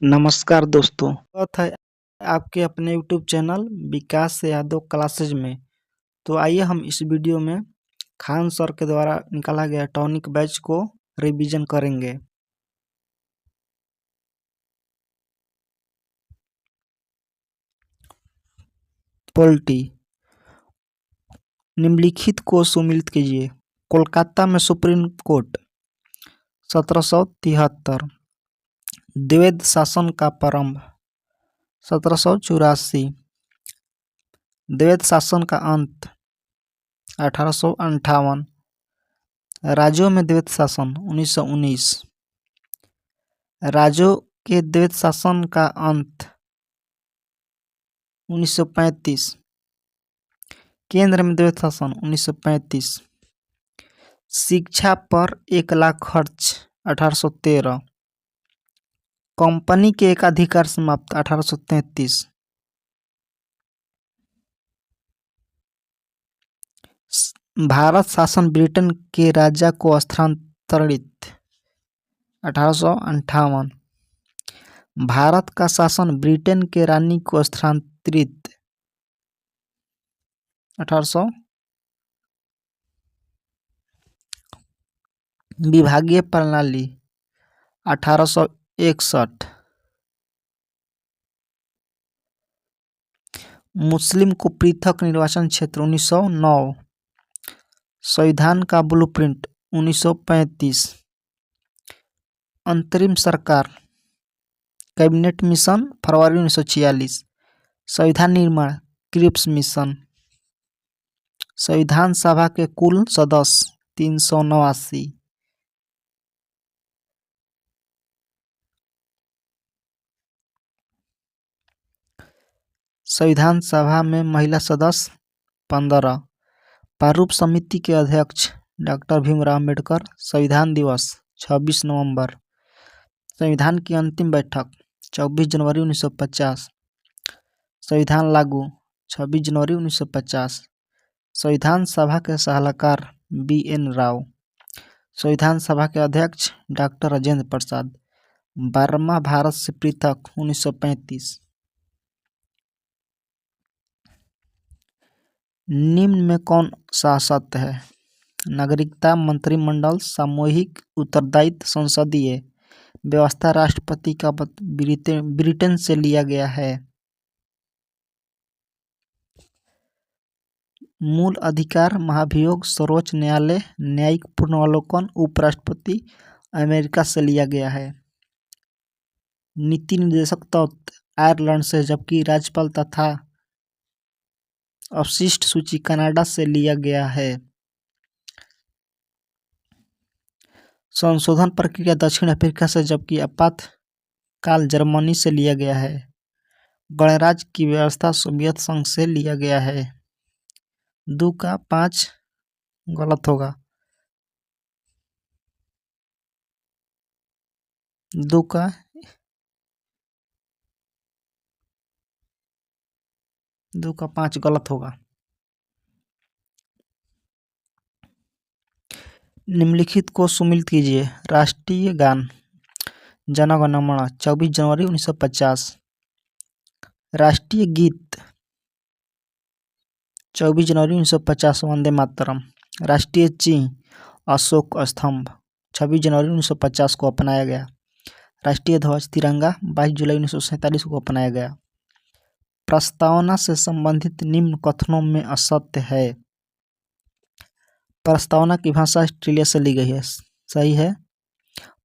नमस्कार दोस्तों। स्वागत है आपके अपने YouTube चैनल विकास यादव क्लासेज में। तो आइए हम इस वीडियो में खान सर के द्वारा निकाला गया टॉनिक बैच को रिवीजन करेंगे। पॉलिटी। निम्नलिखित को सुमिलित कीजिए। कोलकाता में सुप्रीम कोर्ट 1773। द्वैध शासन का प्रारंभ 1784। द्वैध शासन का अंत 1858। राज्यों में द्वैध शासन 1919। राज्यों के द्वैध शासन का अंत 1935। केंद्र में द्वैध शासन 1935। शिक्षा पर 1 लाख खर्च 1813। कंपनी के एकाधिकार समाप्त 1833। भारत शासन ब्रिटेन के राजा को स्थानांतरित 1858। भारत का शासन ब्रिटेन के रानी को स्थानांतरित 1800। विभागीय प्रणाली 1861। मुस्लिम को पृथक निर्वाचन क्षेत्र 1909। संविधान का ब्लूप्रिंट 1935। अंतरिम सरकार कैबिनेट मिशन फरवरी 1946। संविधान निर्माण क्रिप्स मिशन। संविधान सभा के कुल सदस्य 389। संविधान सभा में महिला सदस्य 15। प्रारूप समिति के अध्यक्ष डॉक्टर भीमराव अम्बेडकर। संविधान दिवस 26 नवंबर। संविधान की अंतिम बैठक 24 जनवरी 1950। संविधान लागू 26 जनवरी 1950। संविधान सभा के सलाहकार BN राव। संविधान सभा के अध्यक्ष डॉक्टर राजेंद्र प्रसाद। बर्मा भारत से पृथक 1935। निम्न में कौन सा सत्य है? नागरिकता, मंत्रिमंडल, सामूहिक उत्तरदायित्व, संसदीय व्यवस्था राष्ट्रपति का ब्रिटेन से लिया गया है। मूल अधिकार महाभियोग सर्वोच्च न्यायालय न्यायिक पुनरावलोकन उपराष्ट्रपति अमेरिका से लिया गया है। नीति निर्देशक तत्व आयरलैंड से, जबकि राज्यपाल तथा अवशिष्ट सूची कनाडा से लिया गया है। संशोधन प्रक्रिया दक्षिण अफ्रीका से, जबकि आपातकाल जर्मनी से लिया गया है। गणराज्य की व्यवस्था सोवियत संघ से लिया गया है। 2 का 5 गलत होगा। 2 का 5 गलत होगा। निम्नलिखित को सुमिलित कीजिए। राष्ट्रीय गान जन गण मन 24 जनवरी 1950। राष्ट्रीय गीत 24 जनवरी 1950 वंदे मातरम। राष्ट्रीय चिन्ह अशोक स्तंभ 26 जनवरी 1950 को अपनाया गया। राष्ट्रीय ध्वज तिरंगा 22 जुलाई 1947 को अपनाया गया। प्रस्तावना से संबंधित निम्न कथनों में असत्य है। प्रस्तावना की भाषा ऑस्ट्रेलिया से ली गई है, सही है।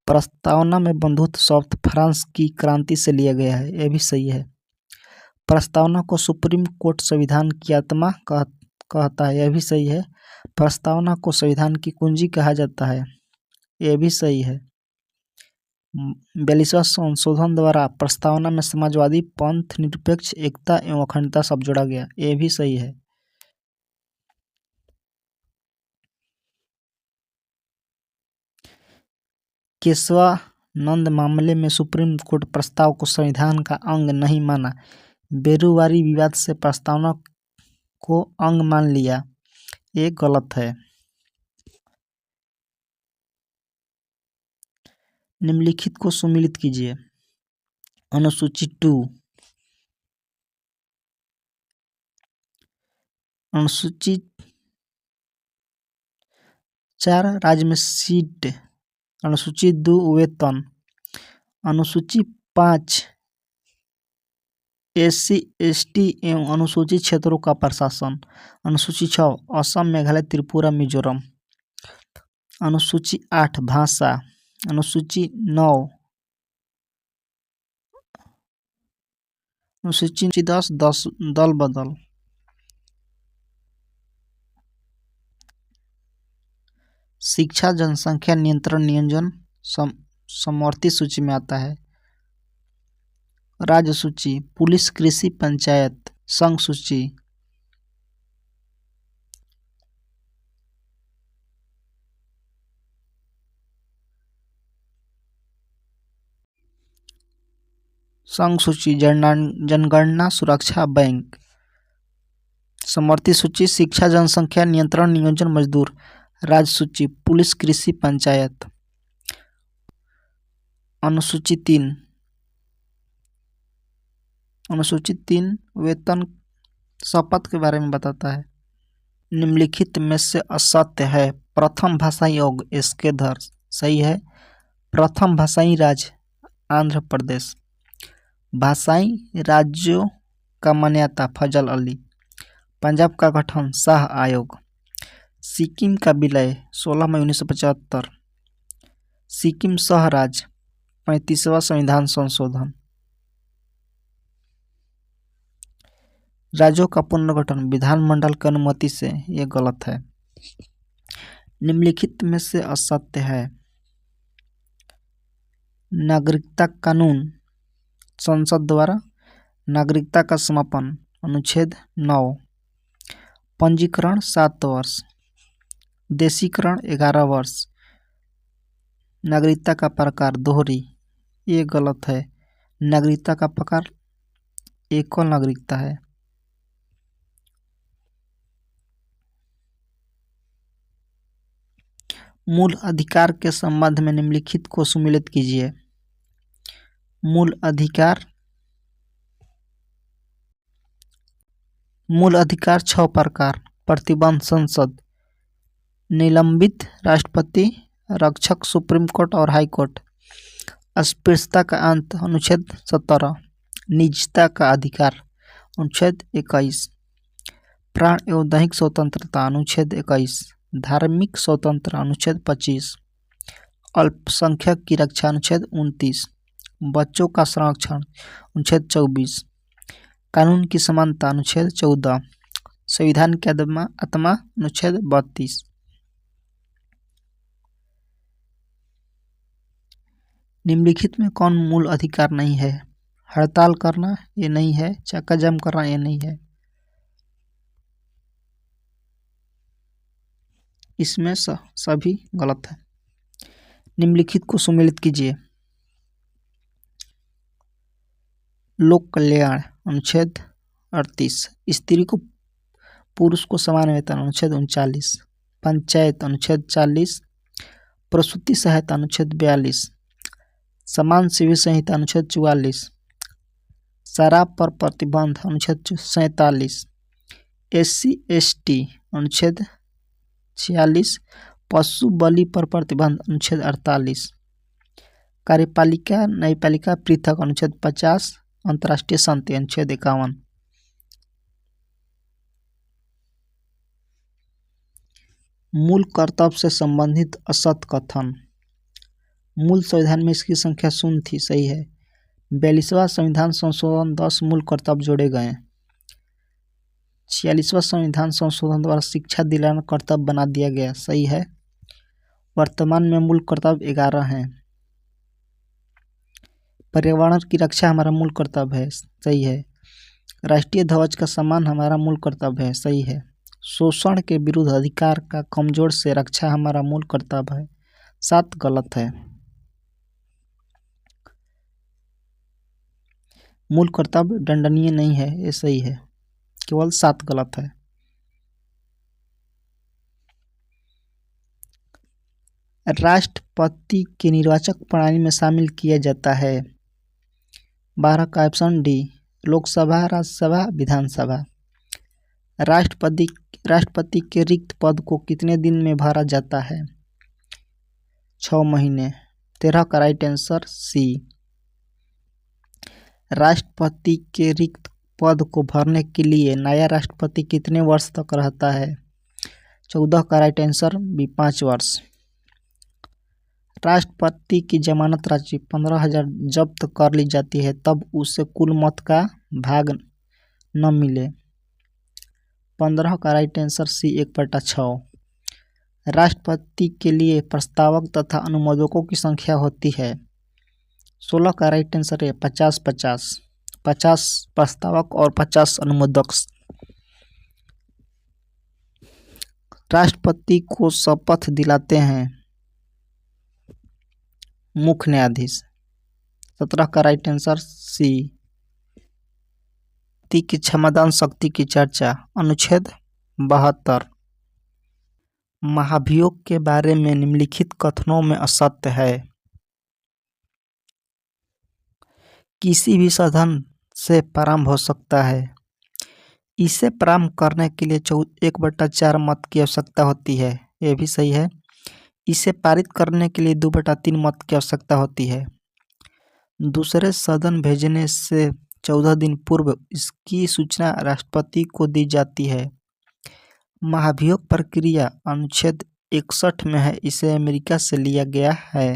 प्रस्तावना में बंधुत्व शब्द फ्रांस की क्रांति से लिया गया है, यह भी सही है। प्रस्तावना को सुप्रीम कोर्ट संविधान की आत्मा कहता है, यह भी सही है। प्रस्तावना को संविधान की कुंजी कहा जाता है, यह भी सही है। 42वां संशोधन द्वारा प्रस्तावना में समाजवादी पंथ निरपेक्ष एकता एवं अखंडता शब्द जोड़ा गया, यह भी सही है। केशवानंद मामले में सुप्रीम कोर्ट प्रस्ताव को संविधान का अंग नहीं माना। बेरुवारी विवाद से प्रस्तावना को अंग मान लिया, ये गलत है। निम्नलिखित को सुमिलित कीजिए। अनुसूची 2। अनुसूची 4 राज्य में सीट। अनुसूची 2 वेतन। अनुसूची 5 SC ST एवं अनुसूचित क्षेत्रों का प्रशासन। अनुसूची 6 असम मेघालय त्रिपुरा मिजोरम। अनुसूची 8 भाषा। अनुसूची 9 अनुसूची 10 दल बदल। शिक्षा जनसंख्या नियंत्रण नियोजन समवर्ती सूची में आता है। राज्य सूची पुलिस कृषि पंचायत। संघ सूची जनगणना सुरक्षा बैंक। समवर्ती सूची शिक्षा जनसंख्या नियंत्रण नियोजन मजदूर। राज्य सूची पुलिस कृषि पंचायत। अनुसूची 3 वेतन शपथ के बारे में बताता है। निम्नलिखित में से असत्य है। प्रथम भाषाई योग एस्केधर सही है। प्रथम भाषाई राज्य आंध्र प्रदेश। भाषाई राज्यों का मान्यता फजल अली। पंजाब का गठन शाह आयोग। सिक्किम का विलय 16 मई 1975। सिक्किम सह राज्य 35वां संविधान संशोधन। राज्यों का पुनर्गठन विधानमंडल की अनुमति से, ये गलत है। निम्नलिखित में से असत्य है। नागरिकता कानून संसद द्वारा नागरिकता का समापन अनुच्छेद 9। पंजीकरण 7 वर्ष। देशीकरण 11 वर्ष। नागरिकता का प्रकार दोहरी, ये गलत है। नागरिकता का प्रकार एकल नागरिकता है। मूल अधिकार के संबंध में निम्नलिखित को सुमेलित कीजिए। मूल अधिकार 6 प्रकार। प्रतिबंध संसद, निलंबित राष्ट्रपति, रक्षक सुप्रीम कोर्ट और हाई कोर्ट। अस्पृश्यता का अंत अनुच्छेद 17। निजता का अधिकार अनुच्छेद 21। प्राण एवं दैहिक स्वतंत्रता अनुच्छेद 21। धार्मिक स्वतंत्रता अनुच्छेद 25। अल्पसंख्यक की रक्षा अनुच्छेद 29। बच्चों का संरक्षण अनुच्छेद 24। कानून की समानता अनुच्छेद 14। संविधान की आत्मा अनुच्छेद 32। निम्नलिखित में कौन मूल अधिकार नहीं है? हड़ताल करना ये नहीं है। चक्का जाम करना ये नहीं है। इसमें सभी गलत है। निम्नलिखित को सुमेलित कीजिए। लोक कल्याण अनुच्छेद 38। स्त्री को पुरुष को समान वेतन अनुच्छेद 39। पंचायत अनुच्छेद 40। प्रसूति सहायता अनुच्छेद 42। समान सेवी संहिता अनुच्छेद 44। शराब पर प्रतिबंध अनुच्छेद 47। SC ST अनुच्छेद 46। पशु बलि पर प्रतिबंध अनुच्छेद 48। कार्यपालिका न्यायपालिका पृथक अनुच्छेद 50। अंतर्राष्ट्रीय शांति अनुच्छेद 51। मूल कर्तव्य से संबंधित असत कथन। मूल संविधान में इसकी संख्या शून्य थी, सही है। 42वां संविधान संशोधन 10 मूल कर्तव्य जोड़े गए। 46वां संविधान संशोधन द्वारा शिक्षा दिलाना कर्तव्य बना दिया गया, सही है। वर्तमान में मूल कर्तव्य 11 हैं। पर्यावरण की रक्षा हमारा मूल कर्तव्य है, सही है। राष्ट्रीय ध्वज का सम्मान हमारा मूल कर्तव्य है, सही है। शोषण के विरुद्ध अधिकार का कमजोर से रक्षा हमारा मूल कर्तव्य है। 7 गलत है। मूल कर्तव्य दंडनीय नहीं है, ये सही है। केवल 7 गलत है। राष्ट्रपति के निर्वाचक प्रणाली में शामिल किया जाता है। 12 का ऑप्शन डी, लोकसभा, राज्यसभा, विधानसभा। राष्ट्रपति राष्ट्रपति के रिक्त पद को कितने दिन में भरा जाता है? 6 महीने। 13 का राइट आंसर सी। राष्ट्रपति के रिक्त पद को भरने के लिए नया राष्ट्रपति कितने वर्ष तक रहता है? 14 का राइट आंसर बी, 5 वर्ष। राष्ट्रपति की जमानत राशि 15,000 जब्त कर ली जाती है तब उसे कुल मत का भाग न मिले। 15 का राइट आंसर सी, 1/6। राष्ट्रपति के लिए प्रस्तावक तथा अनुमोदकों की संख्या होती है। 16 का राइट आंसर है 50-50। 50 प्रस्तावक और 50 अनुमोदक। राष्ट्रपति को शपथ दिलाते हैं मुख्य न्यायाधीश। 17 का राइट आंसर सी। की क्षमादान शक्ति की चर्चा, अनुच्छेद 72। महाभियोग के बारे में निम्नलिखित कथनों में असत्य है। किसी भी साधन से प्रारंभ हो सकता है। इसे प्रारंभ करने के लिए 1/4 मत की आवश्यकता होती है, यह भी सही है। इसे पारित करने के लिए 2/3 मत की आवश्यकता होती है। दूसरे सदन भेजने से 14 दिन पूर्व इसकी सूचना राष्ट्रपति को दी जाती है। महाभियोग प्रक्रिया अनुच्छेद 61 में है, इसे अमेरिका से लिया गया है।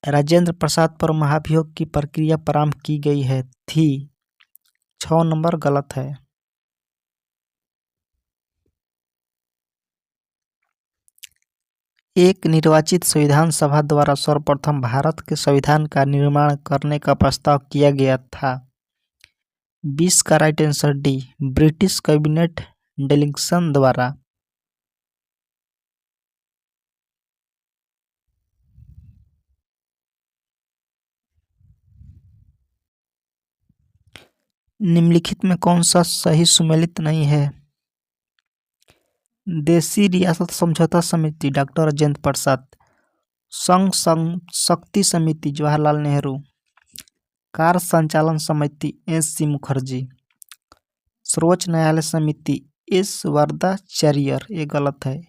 राजेंद्र प्रसाद पर महाभियोग की प्रक्रिया प्रारंभ की गई है थी। 6 नंबर गलत है। एक निर्वाचित संविधान सभा द्वारा सर्वप्रथम भारत के संविधान का निर्माण करने का प्रस्ताव किया गया था। 20 का right answer D, British cabinet delegation द्वारा। निम्नलिखित में कौन सा सही सुमेलित नहीं है? देशी रियासत समझौता समिति डॉक्टर राजेंद्र प्रसाद, संघ शक्ति समिति जवाहरलाल नेहरू, कार्य संचालन समिति एस.सी. मुखर्जी, सर्वोच्च न्यायालय समिति एस. वर्धाचार्य, ये गलत है।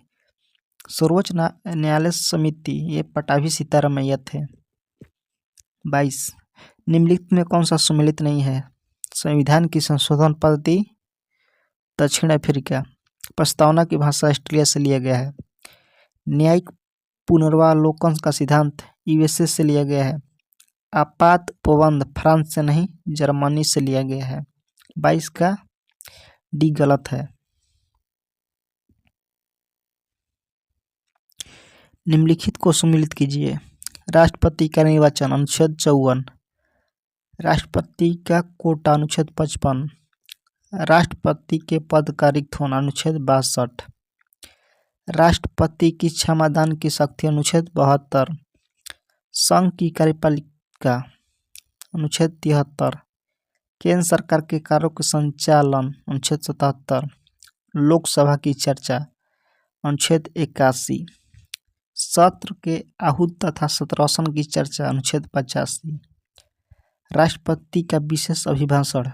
सर्वोच्च न्यायालय समिति ये पटाभी सीतारामैया थे। 22 निम्नलिखित में कौन सा सुमेलित नहीं है? संविधान की संशोधन पद्धति दक्षिण अफ्रीका, प्रस्तावना की भाषा ऑस्ट्रेलिया से लिया गया है। न्यायिक पुनर्वालोकन का सिद्धांत यूएसए से लिया गया है। आपात उपबंध फ्रांस से नहीं जर्मनी से लिया गया है। 22 का डी गलत है। निम्नलिखित को सुमेलित कीजिए। राष्ट्रपति का निर्वाचन अनुच्छेद 54, राष्ट्रपति का कोटा अनुच्छेद 55, राष्ट्रपति के पद का रिक्त होना अनुच्छेद 62, राष्ट्रपति की क्षमादान की शक्ति अनुच्छेद 72, संघ की कार्यपालिका अनुच्छेद 73, केंद्र सरकार के कार्यों के संचालन अनुच्छेद 77, लोकसभा की चर्चा अनुच्छेद 81, सत्र के आहूत तथा सत्रासन की चर्चा अनुच्छेद 85, राष्ट्रपति का विशेष अभिभाषण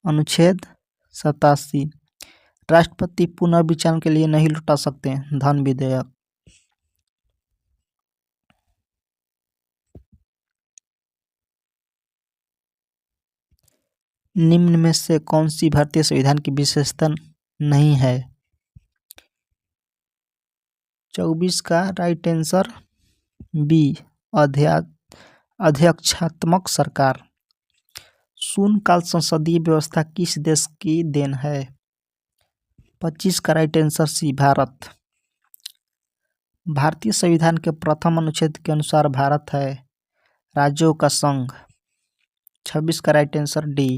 अनुच्छेद 87, राष्ट्रपति पुनर्विचार के लिए नहीं लौटा सकते धन विधेयक। निम्न में से कौन सी भारतीय संविधान की विशेषता नहीं है? 24 का राइट आंसर बी, अध्यक्षात्मक सरकार। शून्यकाल संसदीय व्यवस्था किस देश की देन है? 25 का राइट आंसर सी, भारत। भारतीय संविधान के प्रथम अनुच्छेद के अनुसार भारत है राज्यों का संघ। 26 का राइट आंसर डी।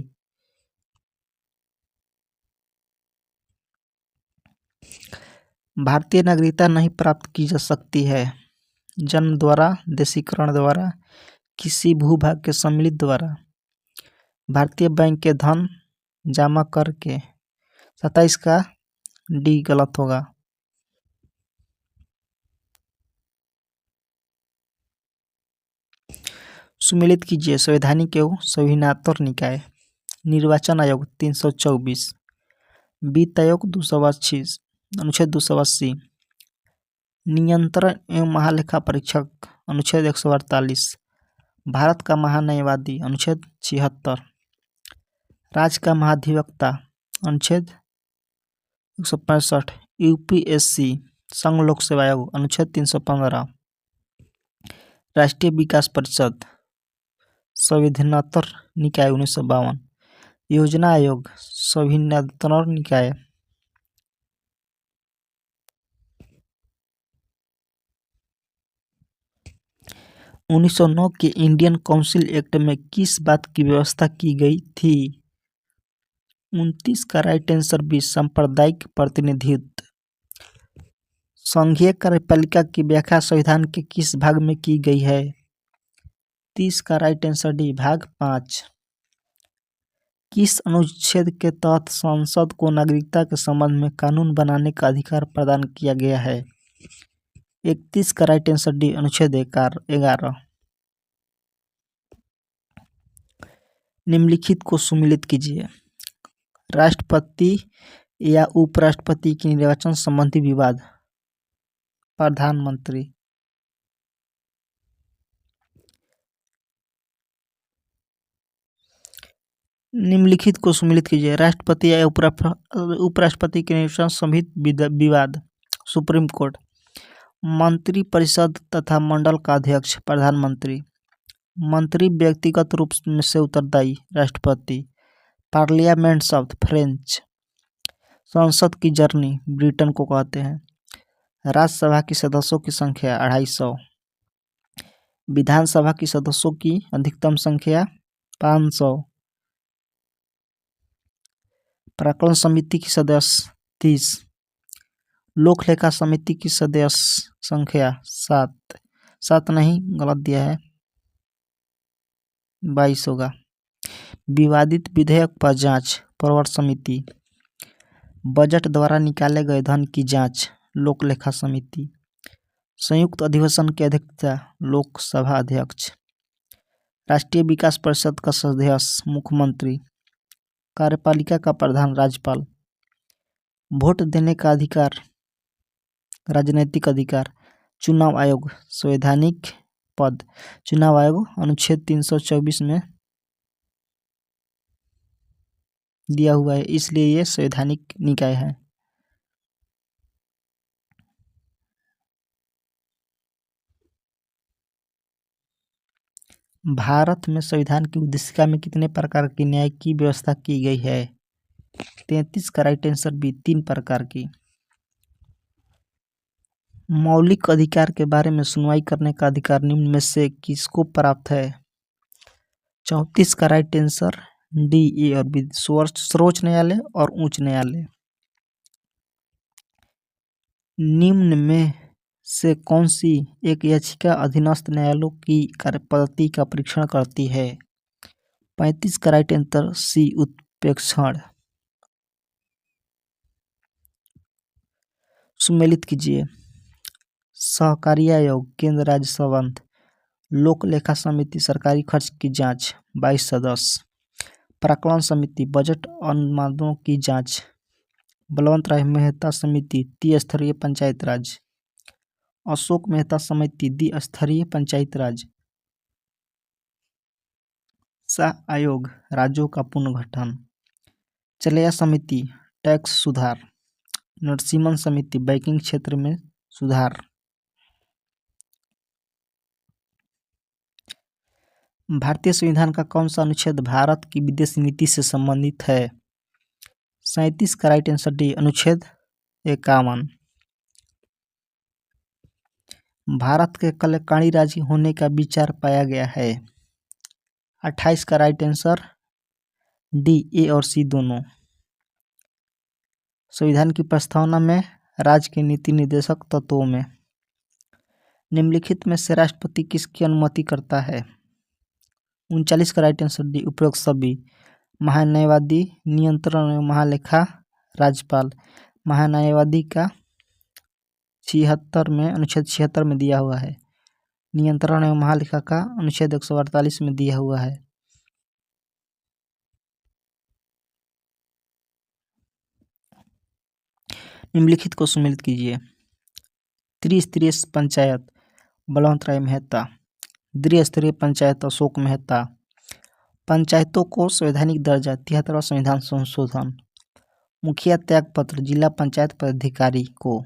भारतीय नागरिकता नहीं प्राप्त की जा सकती है जन्म द्वारा, देशीकरण द्वारा, किसी भूभाग के सम्मिलित द्वारा, भारतीय बैंक के धन जमा करके। 27 का डी गलत होगा। सुमेलित कीजिए संवैधानिक एवं संविधानात्मक निकाय। निर्वाचन आयोग 324, वित्त आयोग 225, अनुच्छेद 280, नियंत्रण एवं महालेखा परीक्षक अनुच्छेद 148, भारत का महान्यायवादी अनुच्छेद 76, राज्य का महाधिवक्ता अनुच्छेद 165, यूपीएससी संघ लोक सेवा आयोग अनुच्छेद 315, राष्ट्रीय विकास परिषद संविधानात्मक निकाय 1952, योजना आयोग संविधानात्मक निकाय। 1909 के इंडियन काउंसिल एक्ट में किस बात की व्यवस्था की गई थी? 29 का राइट आंसर बी, सांप्रदायिक प्रतिनिधित्व। संघीय कार्यपालिका की व्याख्या संविधान के किस भाग में की गई है? 30 का राइट आंसर डी, भाग 5। किस अनुच्छेद के तहत संसद को नागरिकता के संबंध में कानून बनाने का अधिकार प्रदान किया गया है? 31 का राइट आंसर डी, अनुच्छेद 11। निम्नलिखित को सुमेलित कीजिए। राष्ट्रपति या उपराष्ट्रपति के निर्वाचन संबंधी विवाद। प्रधानमंत्री। निम्नलिखित को सुमेलित कीजिए। राष्ट्रपति या उपराष्ट्रपति के निर्वाचन संबंधी विवाद। Supreme court. मंत्री परिषद तथा मंडल का अध्यक्ष प्रधानमंत्री। मंत्री व्यक्तिगत रूप से उत्तरदायी राष्ट्रपति। पार्लियामेंट शब्द फ्रेंच। संसद की जर्नी ब्रिटेन को कहते हैं। राज्यसभा की सदस्यों की संख्या 250। विधानसभा की सदस्यों की अधिकतम संख्या 500। प्राक्कलन समिति की सदस्य 30। लोक लेखा समिति की सदस्य संख्या 7 नहीं, गलत दिया है, 22 होगा। विवादित विधेयक पर जांच प्रवर समिति। बजट द्वारा निकाले गए धन की जांच लोक लेखा समिति। संयुक्त अधिवेशन की अध्यक्षता लोकसभा अध्यक्ष। राष्ट्रीय विकास परिषद का सदस्य मुख्यमंत्री। कार्यपालिका का प्रधान राज्यपाल। वोट देने का अधिकार राजनीतिक अधिकार। चुनाव आयोग संवैधानिक पद। चुनाव आयोग अनुच्छेद 324 में दिया हुआ है, इसलिए ये संवैधानिक निकाय है। भारत में संविधान की उद्देशिका में कितने प्रकार की न्याय की व्यवस्था की गई है? 33 का राइट आंसर बी, 3 प्रकार की। मौलिक अधिकार के बारे में सुनवाई करने का अधिकार निम्न में से किसको प्राप्त है? 34 का राइट आंसर डी, ए और बी, सर्वोच्च न्यायालय और उच्च न्यायालय। निम्न में से कौन सी एक याचिका अधीनस्थ न्यायालयों की कार्यपद्धति का परीक्षण करती है? 35 का राइट आंसर सी, उत्प्रेक्षण। सुमेलित कीजिए। सहकारी आयोग केंद्र राज्य संबंध। लोक लेखा समिति सरकारी खर्च की जांच 22 सदस्य। प्राक्कलन समिति बजट अनुमानों की जांच। बलवंत राय मेहता समिति त्रिस्तरीय पंचायत राज। अशोक मेहता समिति द्विस्तरीय पंचायत राज। शाह आयोग राज्यों का पुनर्गठन। चलैया समिति टैक्स सुधार। नरसिम्हन समिति बैंकिंग क्षेत्र में सुधार। भारतीय संविधान का कौन सा अनुच्छेद भारत की विदेश नीति से संबंधित है? 37 का राइट आंसर डी, अनुच्छेद 51। भारत के कल्याणकारी राज्य होने का विचार पाया गया है। 28 का राइट आंसर डी, ए और सी दोनों। संविधान की प्रस्तावना में राज्य के नीति निर्देशक तत्वों में निम्नलिखित में से राष्ट्रपति किसकी अनुमति करता है? 39 का राइट आंसर डी, उपरोक्त सभी। महान्यायवादी, नियंत्रण एवं महालेखा राज्यपाल। महान्यायवादी का 76 में, अनुच्छेद 76 में दिया हुआ है। नियंत्रण एवं महालेखा का अनुच्छेद 148 में दिया हुआ है। निम्नलिखित को सम्मिलित कीजिए। त्रिस्तरीय पंचायत बलवंत राय मेहता, द्विस्तरीय पंचायत अशोक मेहता, पंचायतों को संवैधानिक दर्जा 73वां संविधान संशोधन, मुखिया त्यागपत्र जिला पंचायत पदाधिकारी को,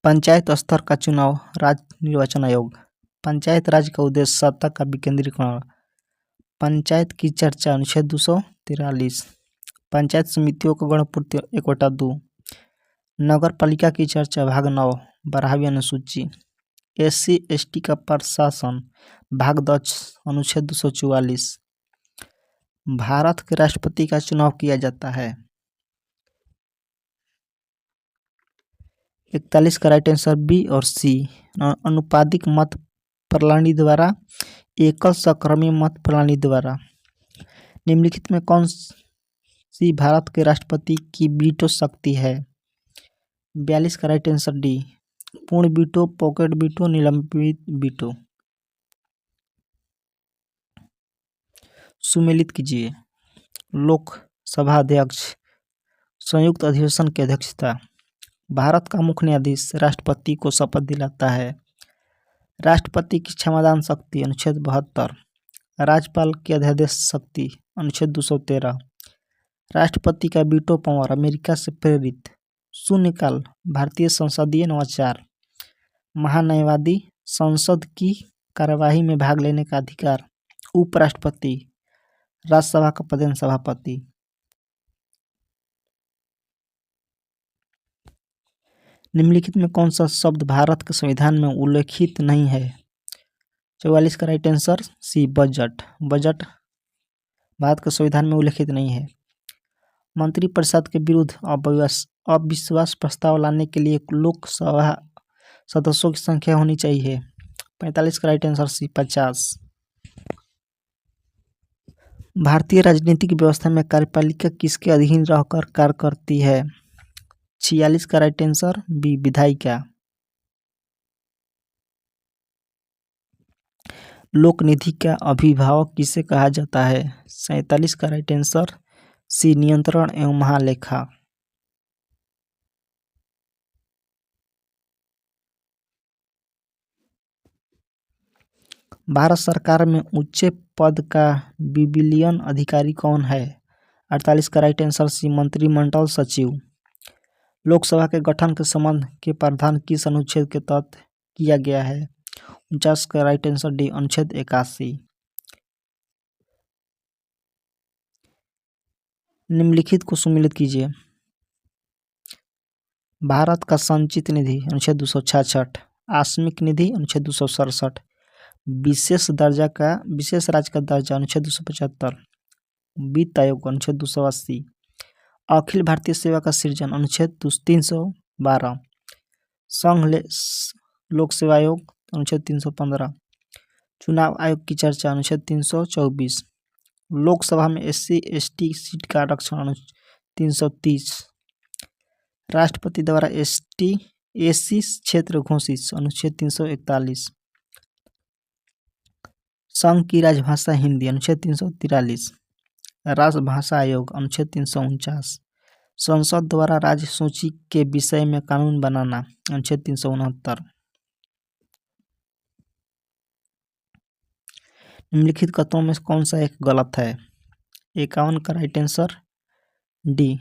पंचायत स्तर का चुनाव राज्य निर्वाचन आयोग, पंचायत राज का उद्देश्य सत्ता का विकेंद्रीकरण, पंचायत की चर्चा अनुच्छेद 243, पंचायत समितियों का गणपूर्ति 1/2, नगर पालिका की चर्चा भाग 9 12वीं अनुसूची, SC ST का प्रशासन भाग 10 अनुच्छेद 244, भारत के राष्ट्रपति का चुनाव किया जाता है। 41 का राइट आंसर बी और सी। अनुपातिक मत प्रणाली द्वारा, एकल सक्रिय मत प्रणाली द्वारा। निम्नलिखित में कौन सी भारत के राष्ट्रपति की वीटो शक्ति है? 42 का राइट आंसर डी, पूर्ण वीटो, पॉकेट वीटो, निलंबित वीटो। सुमेलित कीजिए। लोकसभा अध्यक्ष संयुक्त अधिवेशन की अध्यक्षता, भारत का मुख्य न्यायाधीश राष्ट्रपति को शपथ दिलाता है। राष्ट्रपति की क्षमादान शक्ति अनुच्छेद 72, राज्यपाल की अध्यादेश शक्ति अनुच्छेद 213, राष्ट्रपति का वीटो पावर अमेरिका से प्रेरित, शून्यकाल भारतीय संसदीय नवाचार, महान्यायवादी संसद की कार्यवाही में भाग लेने का अधिकार, उपराष्ट्रपति, राज्यसभा का पदेन सभापति। निम्नलिखित में कौन सा शब्द भारत के संविधान में उल्लेखित नहीं है? 44 का right answer C, budget. Budget Bharat के संविधान में उल्लेखित नहीं है। मंत्रिपरिषद के विरुद्ध अविश्वास प्रस्ताव लाने के लिए लोकसभा सदस्यों की संख्या होनी चाहिए। 45 का राइट आंसर सी, 50। भारतीय राजनीतिक व्यवस्था में कार्यपालिका किसके अधीन रहकर कार्य करती है? 46 का राइट आंसर बी, विधायिका। लोक निधि का अभिभावक किसे कहा जाता है? 47 का राइट आंसर सी, नियंत्रण एवं महालेखा। भारत सरकार में उच्च पद का बिलियन अधिकारी कौन है? 48 का राइट आंसर सी, मंत्रिमंडल सचिव। लोकसभा के गठन के संबंध के प्रावधान किस अनुच्छेद के तहत किया गया है? 49 का राइट आंसर डी, अनुच्छेद 81। निम्नलिखित को सम्मिलित कीजिए। भारत का संचित निधि अनुच्छेद 266, आकस्मिक निधि अनुच्छेद 267, विशेष राज्य का दर्जा अनुच्छेद 275, वित्त आयोग अनुच्छेद 280, अखिल भारतीय सेवा का सृजन अनुच्छेद 312, संघ लोक सेवा आयोग अनुच्छेद 315, चुनाव आयोग की चर्चा अनुच्छेद 324, लोकसभा में SC ST सीट का आरक्षण अनुच्छेद 330, राष्ट्रपति द्वारा ST SC क्षेत्र घोषित अनुच्छेद 341, संघ की राजभाषा हिंदी अनुच्छेद 343, राजभाषा आयोग अनुच्छेद 349, संसद द्वारा राज्य सूची के विषय में कानून बनाना अनुच्छेद 369। निम्नलिखित कथनों में कौन सा एक गलत है? 51 का right answer D,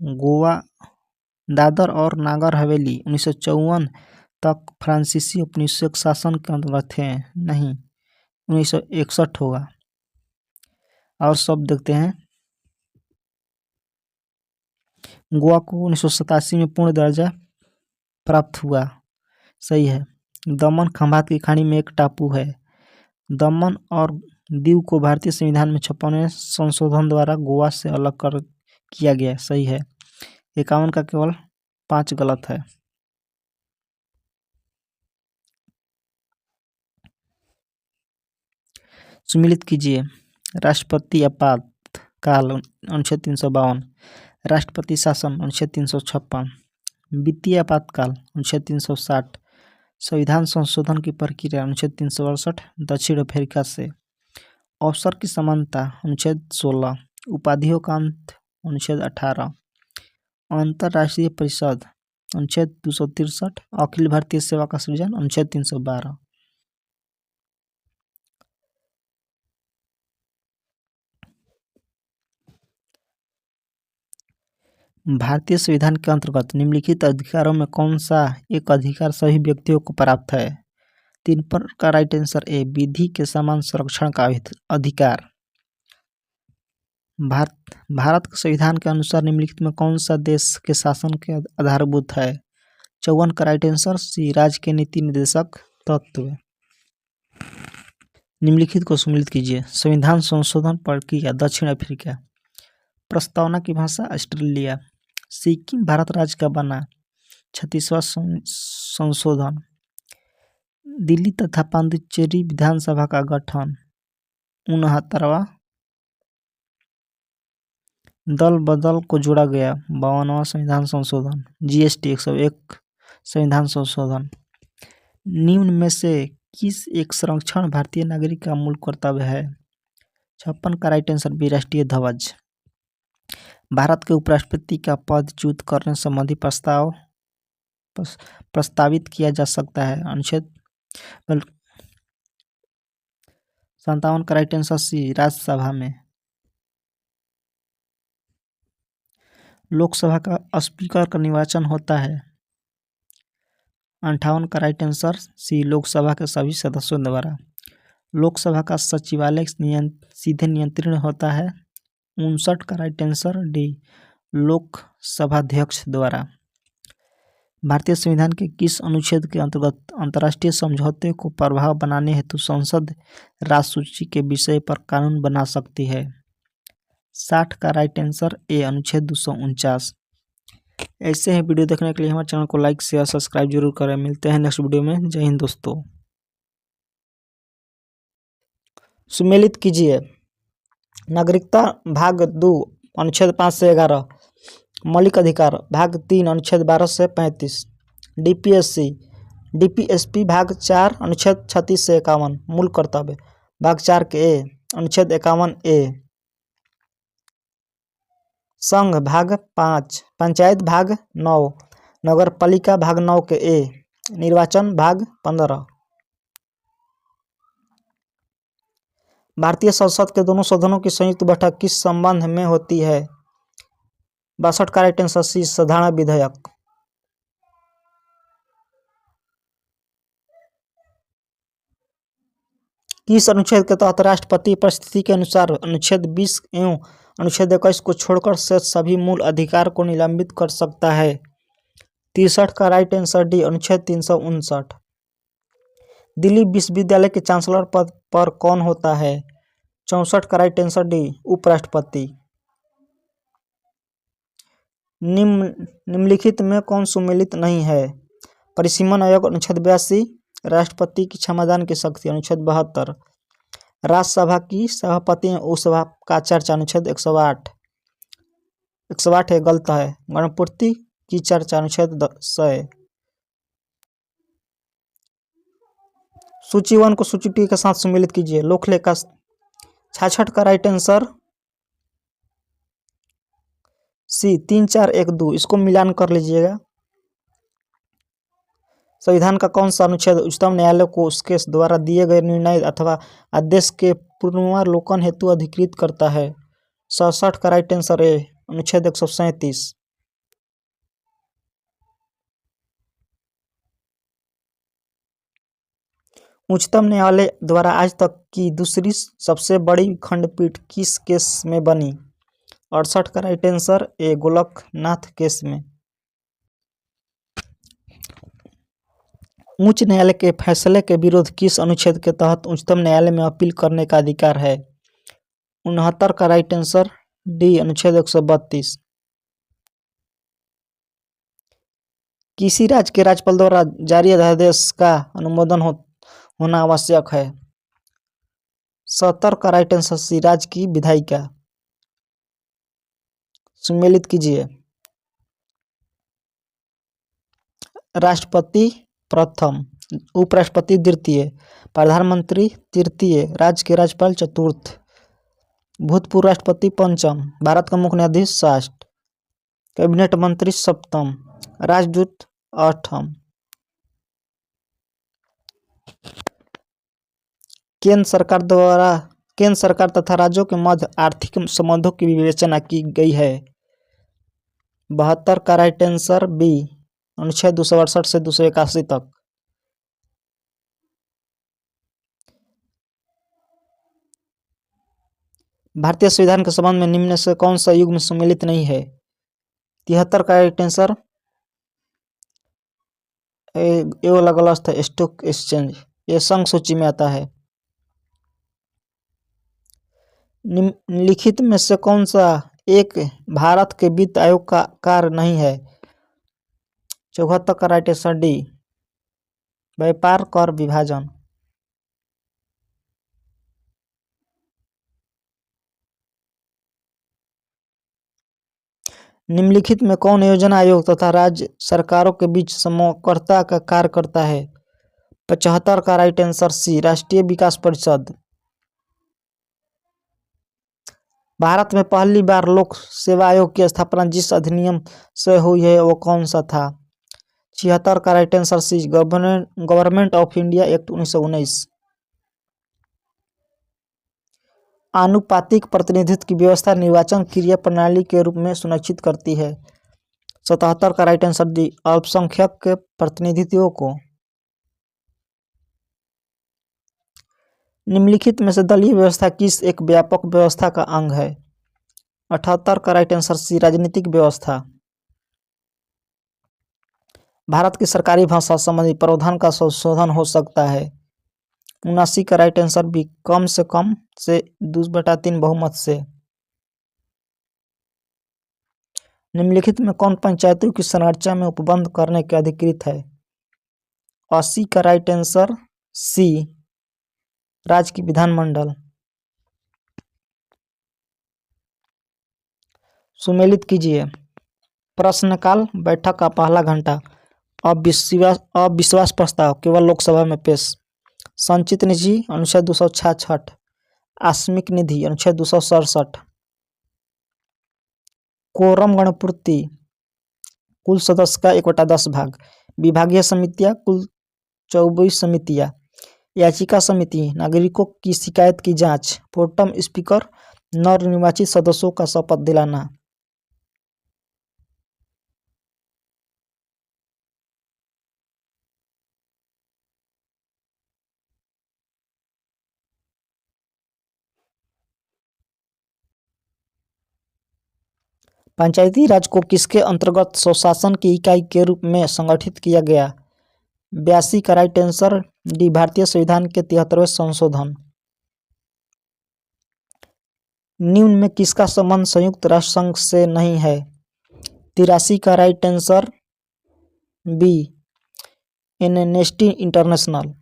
Goa, Dadar और नागर हवेली 1954 तक फ्रांसीसी उपनिवेशिक शासन के अंतर्गत थे। नहीं, 1961 होगा। और सब देखते हैं। गोवा को 1987 में पूर्ण दर्जा प्राप्त हुआ, सही है। दमन खंभात की खाड़ी में एक टापू है। दमन और दीव को भारतीय संविधान में 56वें संशोधन द्वारा गोवा से अलग कर किया गया, सही है। 51 का केवल 5 गलत है। सम्मिलित कीजिए। राष्ट्रपति आपातकाल अनुच्छेद 352, राष्ट्रपति शासन अनुच्छेद 356, वित्तीय आपातकाल अनुच्छेद 360, संविधान संशोधन की प्रक्रिया अनुच्छेद 368, दक्षिण अफ्रीका से, अवसर की समानता अनुच्छेद 16, उपाधियों का अंत अनुच्छेद 18, अंतर्राष्ट्रीय परिषद अनुच्छेद 263, अखिल भारतीय सेवा का सृजन अनुच्छेद 312। भारतीय संविधान के अंतर्गत निम्नलिखित अधिकारों में कौन सा एक अधिकार सभी व्यक्तियों को प्राप्त है? 3 पर का राइट आंसर ए, विधि के समान संरक्षण का अधिकार। भारत के संविधान के अनुसार निम्नलिखित में कौन सा देश के शासन के आधारभूत है? 54 का राइट आंसर सी, राज्य के नीति निर्देशक तत्व। निम्नलिखित को सम्मिलित कीजिए। संविधान संशोधन प्रक्रिया दक्षिण अफ्रीका, प्रस्तावना की भाषा ऑस्ट्रेलिया, सिक्किम भारत राज्य का बना, 36वां संशोधन, दिल्ली तथा पांडिचेरी विधानसभा का गठन, 69वां, दल बदल को जोड़ा गया, 52वां संविधान संशोधन, जीएसटी 101 संविधान संशोधन। निम्न में से किस एक संरक्षण भारतीय नागरिक का मूल कर्तव्य है? 56 का राइट आंसर बी, राष्ट्रीय ध्वज। भारत के उपराष्ट्रपति का पद च्युत करने संबंधी प्रस्तावित किया जा सकता है। अनुच्छेद 57 का राइट आंसर सी, राज्यसभा में। लोकसभा का स्पीकर का निर्वाचन होता है। 58 का राइट आंसर सी, लोकसभा के सभी सदस्यों द्वारा। लोकसभा का सचिवालय सीधे नियंत्रण होता है। 59 का राइट आंसर डी, लोकसभा अध्यक्ष द्वारा। भारतीय संविधान के किस अनुच्छेद के अंतर्गत अंतर्राष्ट्रीय समझौते को प्रभाव बनाने हेतु संसद राजसूची के विषय पर कानून बना सकती है? 60 का राइट आंसर ए, अनुच्छेद 249। ऐसे ही वीडियो देखने के लिए हमारे चैनल को लाइक शेयर सब्सक्राइब जरूर करें। मिलते हैं नेक्स्ट वीडियो में। जय हिंद दोस्तों। सम्मिलित कीजिए। नागरिकता भाग 2 अनुच्छेद 5 से 11, मौलिक अधिकार भाग 3 अनुच्छेद 12 से 35, डीपीएसपी भाग 4 अनुच्छेद 36 से 51, मूल कर्तव्य भाग 4 के ए अनुच्छेद 51 ए, संघ भाग 5, पंचायत भाग 9, नगर पालिका भाग 9 के ए, निर्वाचन भाग 15। भारतीय संसद के दोनों सदनों की संयुक्त बैठक किस संबंध में होती है? 62 का राइट आंसर सी, साधारण विधेयक। किस अनुच्छेद के तहत राष्ट्रपति परिस्थिति के अनुसार अनुच्छेद 20 एवं अनुच्छेद 21 को छोड़कर शेष सभी मूल अधिकार को निलंबित कर सकता है? 63 का राइट आंसर डी, अनुच्छेद 359। दिल्ली विश्वविद्यालय के चांसलर पद पर कौन होता है? 64 का राइट आंसर डी, उपराष्ट्रपति। निम्नलिखित में कौन सम्मिलित नहीं है? परिसीमन आयोग अनुच्छेद 82, राष्ट्रपति की क्षमादान की शक्ति अनुच्छेद 72, राज्यसभा की सभापति एवं उपसभा का चर्चा अनुच्छेद 108 है, गलत है। गणपूर्ति की चर्चा अनुच्छेद 100। सूची 1 को सूची 2 के साथ सम्मिलित कीजिए। लोकलेखा 66 का राइट आंसर सी, 3 4 1 2, इसको मिलान कर लीजिएगा। संविधान का कौन सा अनुच्छेद उच्चतम न्यायालय को उसके द्वारा दिए गए निर्णय अथवा आदेश के पुनर्विलोकन हेतु अधिकृत करता है? 67 का राइट आंसर ए, अनुच्छेद 137। उच्चतम न्यायालय द्वारा आज तक की दूसरी सबसे बड़ी खंडपीठ किस केस में बनी? 68 का right answer A, Golaknath case में। उच्च न्यायालय के फैसले के विरुद्ध किस अनुच्छेद के तहत उच्चतम न्यायालय में अपील करने का अधिकार है? 69 का राइट आंसर डी, अनुच्छेद 132। किसी राज्य के राज्यपाल द्वारा जारी अध्यादेश का अनुमोदन होना आवश्यक है? 70 का राइट आंसर सी, राज्य की विधायिका। सम्मिलित कीजिए। राष्ट्रपति प्रथम, उपराष्ट्रपति द्वितीय, प्रधानमंत्री तृतीय, राज्य के राज्यपाल चतुर्थ, भूतपूर्व राष्ट्रपति पंचम, भारत का मुख्य न्यायाधीश षष्ठ, कैबिनेट मंत्री सप्तम, राजदूत आठम। केंद्र सरकार तथा राज्यों के मध्य आर्थिक संबंधों की विवेचना की गई है। 72 का राइट आंसर बी, अनुच्छेद 268 से 281 तक। भारतीय संविधान के संबंध में निम्न से कौन सा युग्म सम्मिलित नहीं है? 73 का राइट आंसर ये वाला गलत है, स्टॉक एक्सचेंज, ये संघ सूची में आता है। निम्नलिखित में से कौन सा एक भारत के वित्त आयोग का कार्य नहीं है? 74 का राइट आंसर डी, व्यापार कर विभाजन। निम्नलिखित में कौन योजना आयोग तथा राज्य सरकारों के बीच समन्वयकर्ता का कार्य करता है? 75 का राइट आंसर सी, राष्ट्रीय विकास परिषद। भारत में पहली बार लोक सेवा आयोग की स्थापना जिस अधिनियम से हुई है वो कौन सा था? 76 का right answer C, government of India act 1919। आनुपातिक प्रतिनिधित्व की व्यवस्था निर्वाचन क्रिया प्रणाली के रूप में सुनिश्चित करती है। 77 का राइट आंसर डी, अल्पसंख्यक के प्रतिनिधित्व को। निम्नलिखित में से दलीय व्यवस्था किस एक व्यापक व्यवस्था का अंग है? 78 का राइट आंसर सी, राजनीतिक व्यवस्था। भारत की सरकारी भाषा संबंधी प्रावधान का संशोधन हो सकता है। 79 का राइट आंसर बी, कम से 2/3 बहुमत से। निम्नलिखित में कौन पंचायतों की संरचना में उपबंध करने के अधिकृत है? 80 का राइट आंसर सी, राज्य की विधानमंडल। सुमेलित कीजिए। प्रश्नकाल बैठक का पहला घंटा। अविश्वास प्रस्ताव केवल लोकसभा में पेश। संचित निधि अनुच्छेद 266, आकस्मिक निधि अनुच्छेद 267। कोरम गणपूर्ति कुल सदस्य का 1/10 भाग। विभागीय समितियां कुल 24 समितियां। याचिका समिति, नागरिकों की शिकायत की जांच। प्रोटेम स्पीकर, नवनिर्वाचित सदस्यों का शपथ दिलाना। पंचायती राज को किसके अंतर्गत स्वशासन की इकाई के रूप में संगठित किया गया? 82 का राइट आंसर डी, भारतीय संविधान के 73वें संशोधन। निम्न में किसका संबंध संयुक्त राष्ट्र संघ से नहीं है? 83 का right answer B, Amnesty International.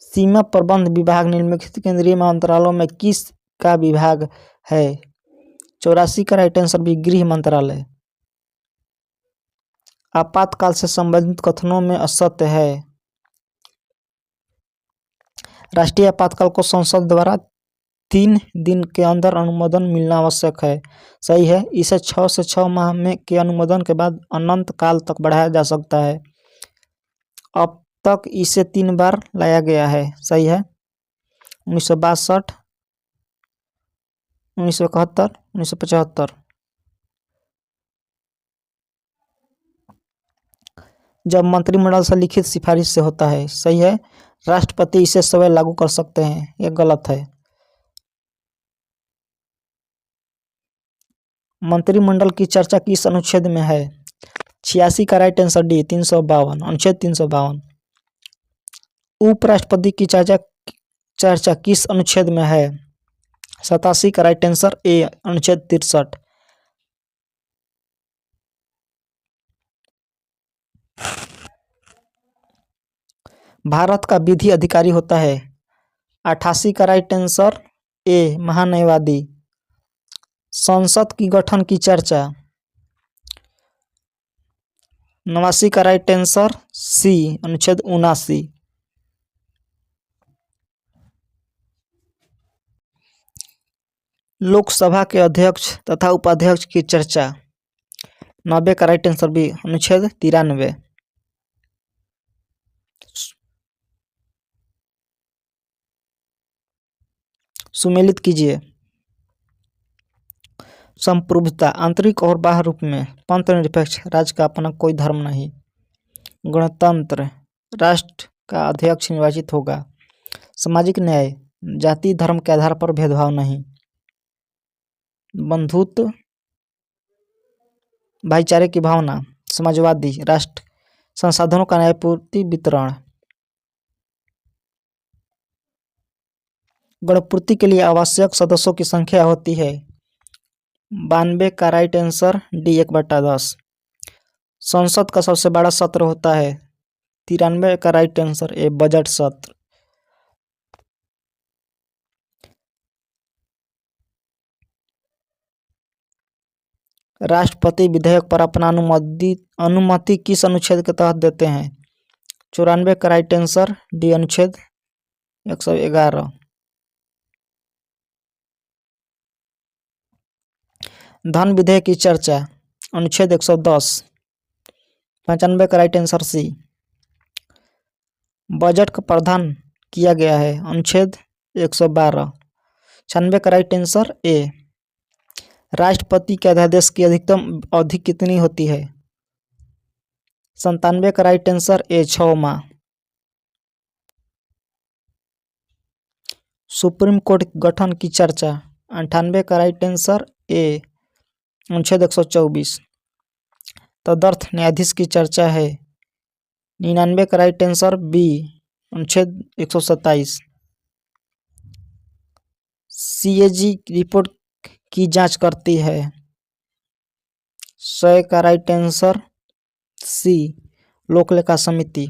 सीमा प्रबंध विभाग निम्नलिखित केंद्रीय मंत्रालयों में किस का विभाग है? 84 का राइट आंसर बी, गृह मंत्रालय। आपातकाल से संबंधित कथनों में असत्य है। राष्ट्रीय आपातकाल को संसद द्वारा 3 दिन के अंदर अनुमोदन मिलना आवश्यक है। सही है। इसे 6 से 6 माह में के अनुमोदन के बाद अनंत काल तक बढ़ाया जा सकता है। अब तक इसे 3 बार लाया गया है। सही है। 1962, 1971, 1975। जब मंत्रिमंडल से लिखित सिफारिश से होता है। सही है। राष्ट्रपति इसे स्वयं लागू कर सकते हैं, यह गलत है। मंत्रिमंडल की चर्चा किस अनुच्छेद में है? 86 का राइट आंसर डी, 352, अनुच्छेद 352। उपराष्ट्रपति की चर्चा किस अनुच्छेद में है? 87 का राइट आंसर ए, अनुच्छेद 63। भारत का विधि अधिकारी होता है। 88 का राइट आंसर ए, महान्यायवादी। संसद की गठन की चर्चा 89 का राइट आंसर सी, अनुच्छेद 79। लोकसभा के अध्यक्ष तथा उपाध्यक्ष की चर्चा। 90 का राइट आंसर बी, अनुच्छेद 93। सुमेलित कीजिए। संप्रभुता, आंतरिक और बाह्य रूप में पंथ निरपेक्ष, राज्य का अपना कोई धर्म नहीं। गणतंत्र, राष्ट्र का अध्यक्ष निर्वाचित होगा। सामाजिक न्याय, जाति धर्म के आधार पर भेदभाव नहीं। बंधुत्व, भाईचारे की भावना। समाजवादी, राष्ट्र संसाधनों का न्यायपूर्ति वितरण। गणपूर्ति के लिए आवश्यक सदस्यों की संख्या होती है 92 का राइट आंसर डी, 1/10। संसद का सबसे बड़ा सत्र होता है 93 का राइट आंसर ए, बजट सत्र। राष्ट्रपति विधेयक पर अपना अनुमति किस अनुच्छेद के तहत देते हैं? 94 का राइट आंसर डी, अनुच्छेद 111। धन विधेयक की चर्चा। अनुच्छेद 110। 95 का राइट आंसर सी। बजट का प्रावधान किया गया है अनुच्छेद 112। 96 का राइट आंसर ए। राष्ट्रपति के अध्यादेश की अधिकतम अवधि कितनी होती है? 97 का राइट आंसर ए, 6 माह। सुप्रीम कोर्ट गठन की चर्चा। 98 का राइट आंसर ए, अनुच्छेद 124। तदर्थ न्यायाधीश की चर्चा है 99 का राइट आंसर बी, अनुच्छेद 127। सीएजी रिपोर्ट की जांच करती है 100 का राइट आंसर सी, लोक लेखा समिति।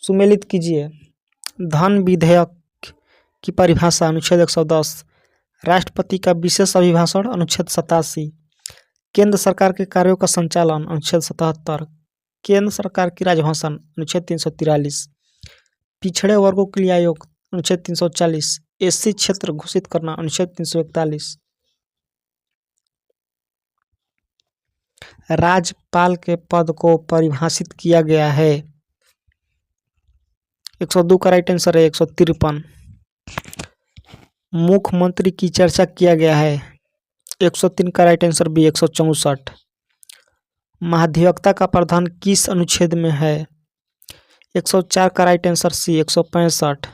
सुमेलित कीजिए। धन विधेयक की परिभाषा। अनुच्छेद 110। राष्ट्रपति का विशेष अभिभाषण। अनुच्छेद 87। केंद्र सरकार के कार्यों का संचालन। अनुच्छेद 77। केंद्र सरकार की राजभाषा। अनुच्छेद 343। पिछड़े वर्गों के लिए आयोग। अनुच्छेद 340। एससी क्षेत्र घोषित करना। अनुच्छेद 341। राज्यपाल के पद को परिभाषित किया गया है 102 का राइट आंसर है 153। मुख्यमंत्री की चर्चा किया गया है 103 का राइट आंसर बी, 164। महाधिवक्ता का प्रावधान किस अनुच्छेद में है? 104 का राइट आंसर सी, 165।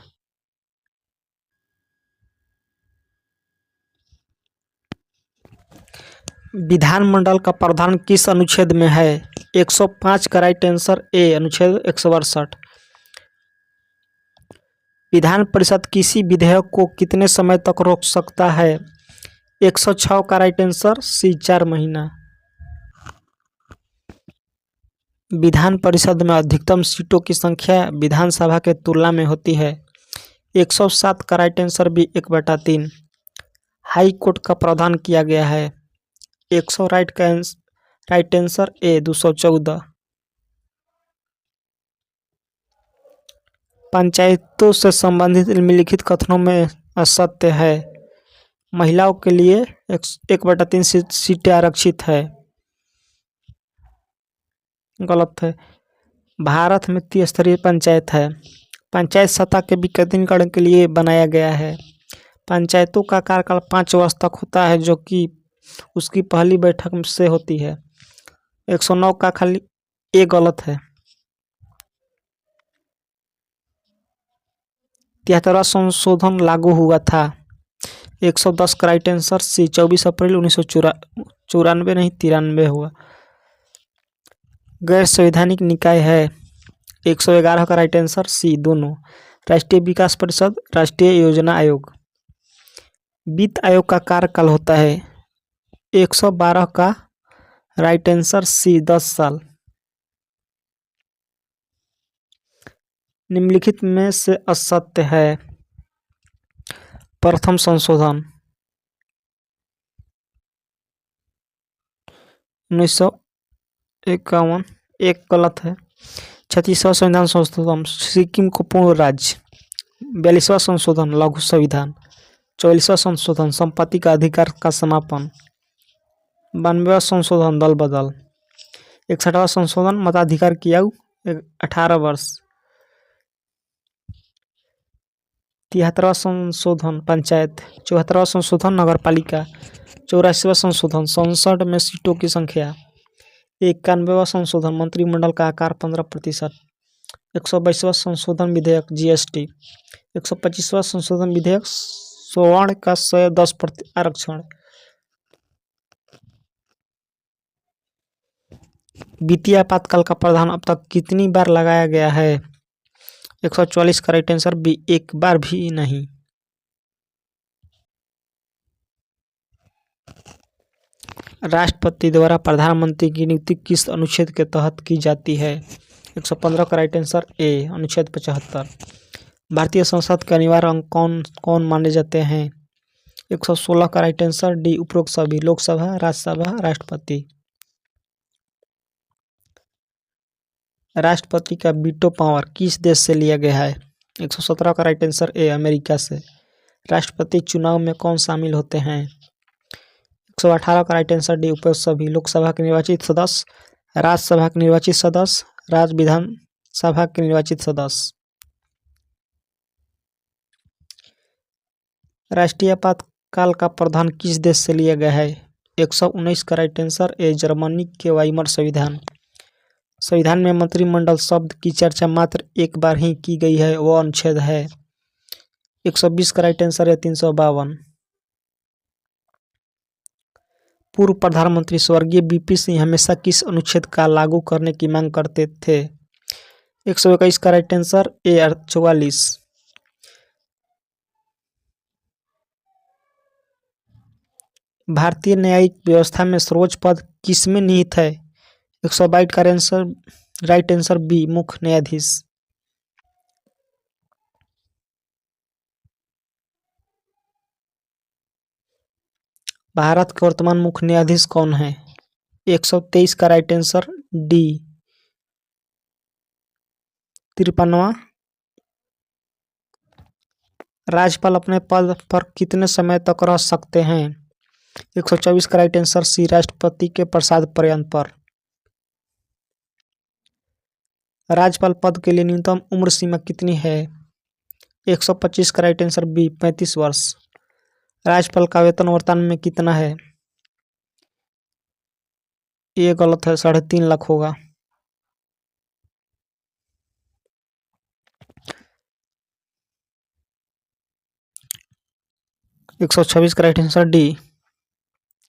विधानमंडल का प्रावधान किस अनुच्छेद में है? 105 का राइट आंसर ए, अनुच्छेद 162। विधान परिषद किसी विधेयक को कितने समय तक रोक सकता है? 106 का राइट आंसर सी, 4 महीना। विधान परिषद में अधिकतम सीटों की संख्या विधानसभा के तुलना में होती है 107 का right answer B, 1/3। High court का प्रावधान किया गया है 100 राइट आंसर ए, 214। पंचायतों से संबंधित निम्नलिखित कथनों में असत्य है। महिलाओं के लिए 1/3 सीटें आरक्षित है। गलत है। भारत में त्रिस्तरीय पंचायत है। पंचायत सत्ता के विकेंद्रीकरण के लिए बनाया गया है। पंचायतों का कार्यकाल 5 वर्ष तक होता है जो कि उसकी पहली बैठक से होती है। 109 का खाली ए गलत है। 73वां संशोधन लागू हुआ था 110 का राइट आंसर सी, 24 अप्रैल 1994 नहीं 93 हुआ। गैर संवैधानिक निकाय है 111 का राइट आंसर सी, दोनों। राष्ट्रीय विकास परिषद, राष्ट्रीय योजना आयोग। वित्त आयोग का कार्यकाल होता है 112 का राइट आंसर सी, 10 साल। निम्नलिखित में से असत्य है। प्रथम संशोधन 19 51 एक गलत है। 36वां संविधान संशोधन सिक्किम को पूर्ण राज्य। 42वां संशोधन लघु संविधान। 44वां संशोधन संपत्ति का अधिकार का समापन। 92वां संशोधन दल बदल। 61वां संशोधन मताधिकार की आयु 18 वर्ष। 73वां संशोधन पंचायत। 74वां संशोधन नगर पालिका। 84वां संशोधन संसद में सीटों की संख्या। 91वां संशोधन मंत्रिमंडल का आकार 15%। 122वां संशोधन विधेयक जीएसटी। 125वां संशोधन विधेयक स्वर्ण का 10% आरक्षण। वित्तीय आपातकाल का प्रावधान अब तक कितनी बार लगाया गया है? 144 का राइट आंसर बी, एक बार भी नहीं। राष्ट्रपति द्वारा प्रधानमंत्री की नियुक्ति किस अनुच्छेद के तहत की जाती है? 115 का राइट आंसर ए, अनुच्छेद 75। भारतीय संसद के अनिवार्य अंग कौन कौन माने जाते हैं? 116 का राइट आंसर डी, उपरोक्त सभी। लोकसभा, राज्यसभा, राष्ट्रपति। राष्ट्रपति का वीटो पावर किस देश से लिया गया है? 117 का राइट आंसर ए, अमेरिका से। राष्ट्रपति चुनाव में कौन शामिल होते हैं? 118 का राइट आंसर डी, उपरोक्त सभी। लोकसभा के निर्वाचित सदस्य, राज्यसभा के निर्वाचित सदस्य, राज्य विधानसभा के निर्वाचित सदस्य। राष्ट्रीय आपातकाल का प्रावधान किस देश से लिया गया है? 119 का राइट आंसर ए, जर्मनी के वाइमर संविधान। संविधान में मंत्रिमंडल शब्द की चर्चा मात्र एक बार ही की गई है, वह अनुच्छेद है। 120 का राइट आंसर है 352। पूर्व प्रधानमंत्री स्वर्गीय बीपी सिंह हमेशा किस अनुच्छेद का लागू करने की मांग करते थे? 121 का राइट आंसर ए, 44। भारतीय न्यायिक व्यवस्था में सर्वोच्च पद किसमें निहित है? 122 का राइट आंसर बी, मुख्य न्यायाधीश। भारत के वर्तमान मुख्य न्यायाधीश कौन है? 123 का राइट आंसर डी, 53वां। राज्यपाल अपने पद पर कितने समय तक रह सकते हैं? 124 का राइट आंसर सी, राष्ट्रपति के प्रसाद पर्यंत पर। राज्यपाल पद के लिए न्यूनतम उम्र सीमा कितनी है? 125 का राइट आंसर बी, 35 वर्ष। राज्यपाल का वेतन वर्तमान में कितना है? ये गलत है, 3.5 लाख होगा। 126 का राइट आंसर डी,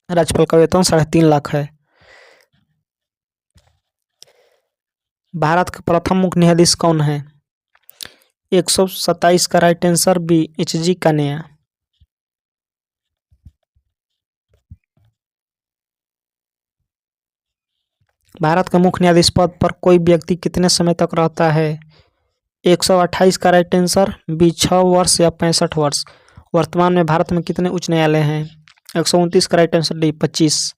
राज्यपाल का वेतन 3.5 लाख है। भारत का प्रथम मुख्य न्यायाधीश कौन है? 127 का राइट आंसर बी, एच.जी. कन्या। भारत का मुख्य न्यायाधीश पद पर कोई व्यक्ति कितने समय तक रहता है? 128 का राइट आंसर बी, 6 वर्ष या 65 वर्ष। वर्तमान में भारत में कितने उच्च न्यायालय हैं? 129 का राइट आंसर डी, 25।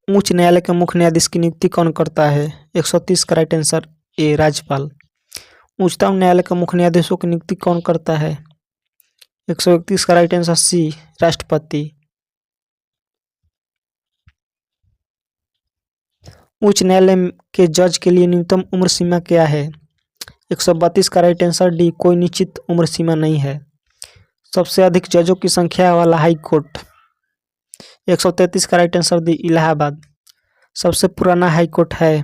उच्च न्यायालय के मुख्य न्यायाधीश की नियुक्ति कौन करता है? 130 का राइट आंसर ए, राज्यपाल। उच्चतम न्यायालय के मुख्य न्यायाधीशों की नियुक्ति कौन करता है? 131 का राइट आंसर सी, राष्ट्रपति। उच्च न्यायालय के जज के लिए न्यूनतम उम्र सीमा क्या है? 132 का राइट आंसर डी, कोई निश्चित उम्र सीमा नहीं है। सबसे अधिक जजों की संख्या वाला हाई कोर्ट? 133 का राइट आंसर डी, इलाहाबाद। सबसे पुराना हाई कोर्ट है?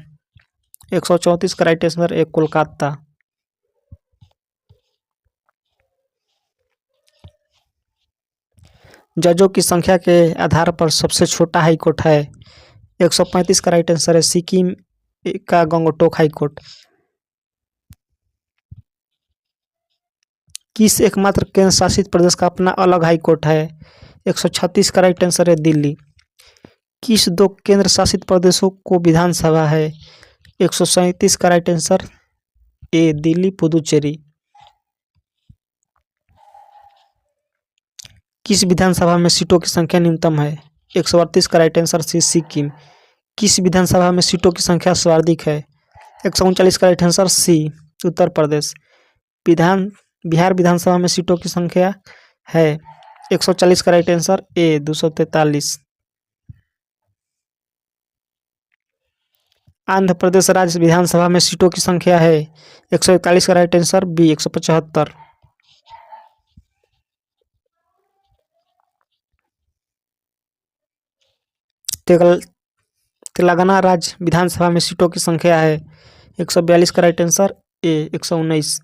134 का राइट आंसर ए, कोलकाता। जजों की संख्या के आधार पर सबसे छोटा हाई कोर्ट है? 135 का राइट आंसर है सिक्किम का गंगटोक हाई कोर्ट। किस एकमात्र केंद्र शासित प्रदेश का अपना अलग हाई कोर्ट है? 136 का राइट आंसर है दिल्ली। किस 2 केंद्र शासित प्रदेशों को विधानसभा है? 137 का right answer A, Delhi Puducherry. किस विधानसभा में सीटों की संख्या न्यूनतम है? 138 का राइट आंसर सी सिक्किम। किस विधानसभा में सीटों की संख्या सर्वाधिक है? 139 का राइट आंसर सी उत्तर प्रदेश। बिहार विधानसभा में सीटों की संख्या है 140 का right answer A 243। Andhra Pradesh राज्य विधानसभा में सीटों की संख्या है 141 का राइट आंसर बी 175। तेलंगाना राज्य विधानसभा में सीटों की संख्या है 142 का राइट आंसर ए 119।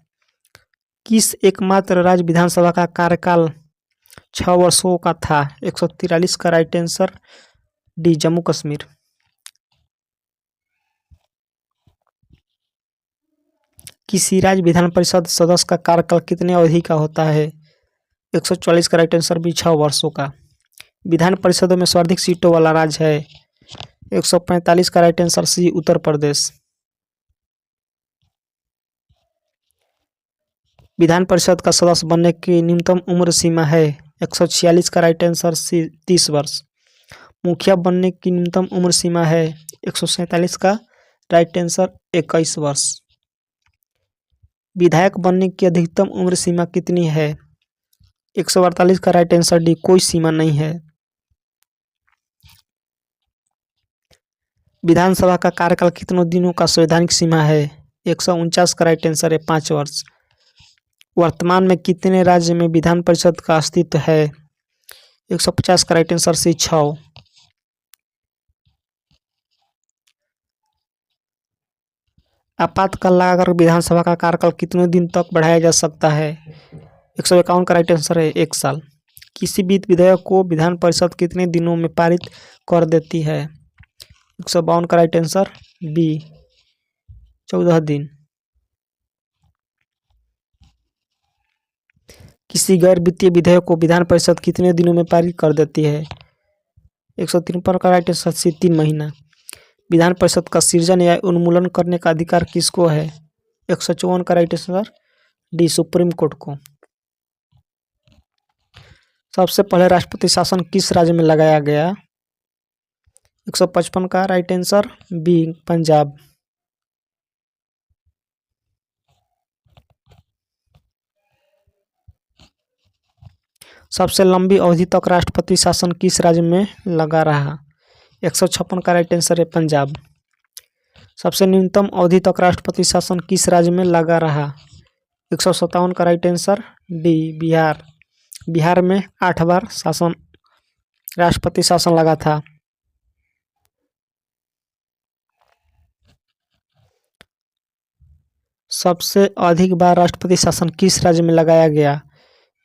किस एकमात्र राज्य विधानसभा का कार्यकाल 6 वर्षों का था? 143 का right answer D Jammu Kashmir. किसी राज्य विधान परिषद सदस्य का कार्यकाल कितने अवधि का होता है? 144 का राइट आंसर भी 6 वर्षों का। विधान परिषदों में सर्वाधिक सीटों वाला राज्य है 145 का राइट आंसर सी उत्तर प्रदेश। विधान परिषद का सदस्य बनने की न्यूनतम उम्र सीमा है 146 का राइट आंसर सी 30 वर्ष। मुखिया बनने की न्यूनतम उम्र सीमा है 147 का राइट आंसर 21 वर्ष। विधायक बनने की अधिकतम उम्र सीमा कितनी है? 148 का राइट आंसर डी कोई सीमा नहीं है। विधानसभा का कार्यकाल कितनों दिनों का संवैधानिक सीमा है? 149 का राइट आंसर है 5 वर्ष। वर्तमान में कितने राज्य में विधान परिषद का अस्तित्व है? 150 का राइट आंसर सी 6। आपातकाल लगाकर विधानसभा का कार्यकाल कितने दिन तक बढ़ाया जा सकता है? 151 का राइट आंसर है 1 साल। किसी भी विधेयक को विधान परिषद कितने दिनों में पारित कर देती है? 152 का राइट आंसर बी 14 दिन। किसी गैर वित्तीय विधेयक को विधान परिषद कितने दिनों में पारित कर देती है? 153 का राइट आंसर सी 3 महीना। विधान परिषद का सृजन या उन्मूलन करने का अधिकार किसको है? 154 का right answer D supreme court को। सबसे पहले राष्ट्रपति शासन किस राज्य में लगाया गया? 155 का राइट आंसर बी पंजाब। सबसे लंबी अवधि तक राष्ट्रपति शासन किस राज्य में लगा रहा? 156 का राइट आंसर है पंजाब। सबसे न्यूनतम अवधि तक राष्ट्रपति शासन किस राज्य में लगा रहा? 157 का right answer D Bihar. Bihar में 8 बार राष्ट्रपति शासन लगा था। सबसे अधिक बार राष्ट्रपति शासन किस राज्य में लगाया गया?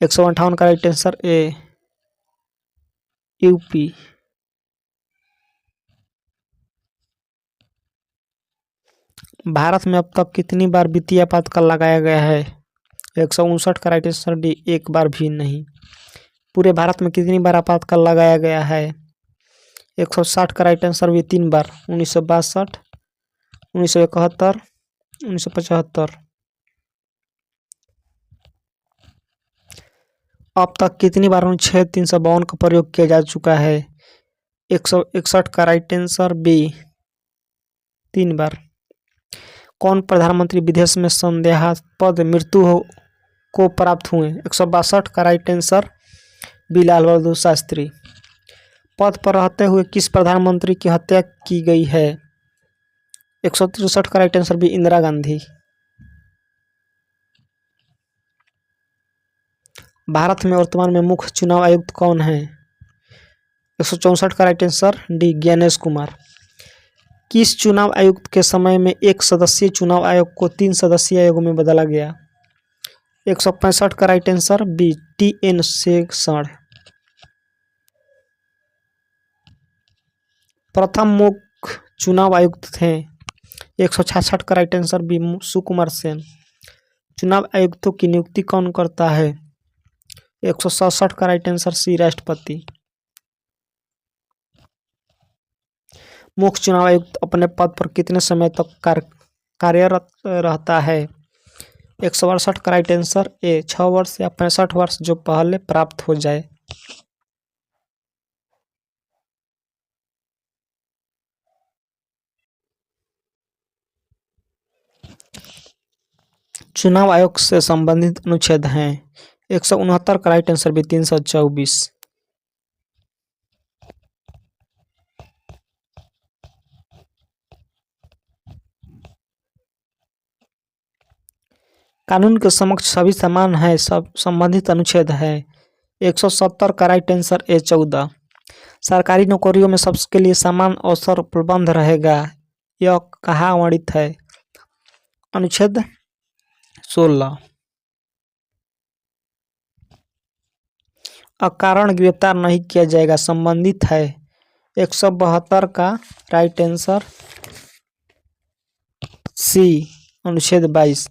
158 का right answer A UP. Bharat में अब तक कितनी बार वित्तीय आपातकाल लगाया गया है? 159 का राइट आंसर डी एक बार भी नहीं। पूरे भारत में कितनी बार आपातकाल लगाया गया है? 160 का राइट आंसर भी 3 बार 1962, 1971, 1975। अब तक कितनी बार अनुच्छेद 352 का प्रयोग किया जा चुका है? 161 का राइट आंसर बी 3 बार। कौन प्रधानमंत्री विदेश में संदेहास्पद मृत्यु को प्राप्त हुए? 162 का right answer B Lal Bahadur Shastri. पद पर रहते हुए किस प्रधानमंत्री की हत्या की गई है? 163 का right answer B Indira Gandhi. Bharat में वर्तमान में मुख्य चुनाव आयुक्त कौन है? 164 का right answer D Gyanesh Kumar. किस चुनाव आयुक्त के समय में एक सदस्यीय चुनाव आयोग को 3 सदस्यीय आयोग में बदला गया? 165 का राइट आंसर बी TN शेषण। प्रथम मुख्य चुनाव आयुक्त थे? 166 का right answer B Sukumar Sen. चुनाव आयुक्तों की नियुक्ति कौन करता है? 167 का राइट आंसर सी राष्ट्रपति। मुख्य चुनाव आयुक्त अपने पद पर कितने समय तक कार्यरत रहता है? 162 का राइट आंसर ए 6 वर्ष या 65 वर्ष जो पहले प्राप्त हो जाए। चुनाव आयोग से संबंधित अनुच्छेद हैं 169 का राइट आंसर भी 324। कानून के समक्ष सभी समान है सब संबंधित अनुच्छेद है 170 का राइट आंसर A14। सरकारी नौकरियों में सबके लिए समान अवसर उपलब्ध रहेगा, यह कहाँ वर्णित है? अनुच्छेद 16। अकारण गिरफ्तार नहीं किया जाएगा संबंधित है 172 का राइट आंसर C। अनुच्छेद 22।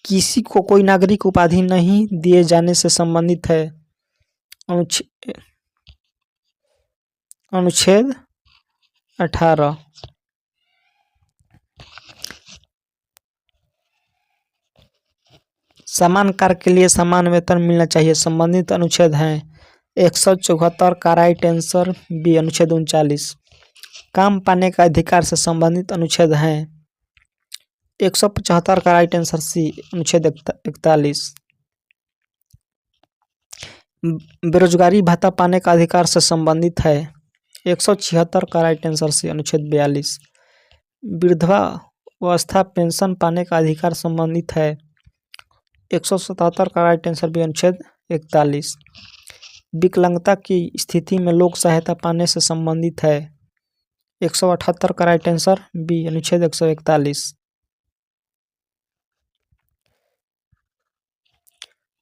किसी को कोई नागरिक उपाधि नहीं दिए जाने से संबंधित है अनुच्छेद 18। समान कार्य के लिए समान वेतन मिलना चाहिए संबंधित अनुच्छेद हैं 174 का राइट आंसर B। अनुच्छेद 39। काम पाने का अधिकार से संबंधित अनुच्छेद हैं 175 का राइट आंसर C। अनुच्छेद 41। बेरोजगारी भत्ता पाने का अधिकार से संबंधित है 176 का राइट आंसर C। अनुच्छेद 42। वृद्धावस्था पेंशन पाने का अधिकार संबंधित है 177 का राइट आंसर B। अनुच्छेद 41। विकलांगता की स्थिति में लोक सहायता पाने से संबंधित है 178 का राइट आंसर B। अनुच्छेद 141।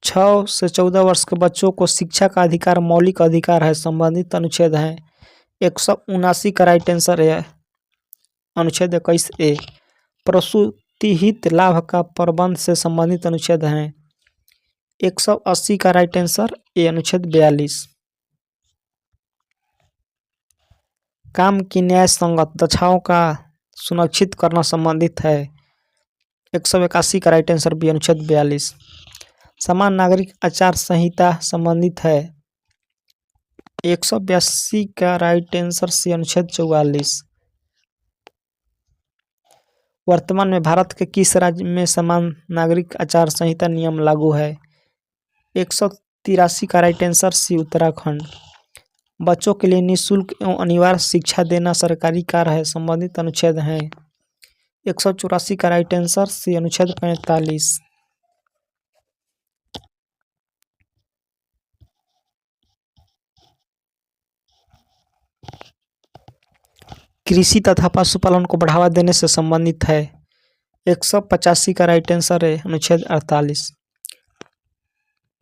6 से 14 वर्ष के बच्चों को शिक्षा का अधिकार मौलिक अधिकार है संबंधित अनुच्छेद है 179 का राइट आंसर है अनुच्छेद 21A। प्रसूति हित लाभ का प्रबंध से संबंधित अनुच्छेद हैं 180 का राइट आंसर A। अनुच्छेद 42। काम की न्याय संगत दक्षाओं का सुनिश्चित करना संबंधित है 181 का राइट आंसर B। अनुच्छेद 42। समान नागरिक आचार संहिता संबंधित है 182 का राइट आंसर C। अनुच्छेद 44। वर्तमान में भारत के किस राज्य में समान नागरिक आचार संहिता नियम लागू है 183 का राइट आंसर C। उत्तराखंड। बच्चों के लिए निःशुल्क एवं अनिवार्य शिक्षा देना सरकारी कार्य है संबंधित अनुच्छेद हैं 184 का राइट आंसर C। अनुच्छेद 45। कृषि तथा पशुपालन को बढ़ावा देने से संबंधित है 185 का राइट आंसर है अनुच्छेद 48।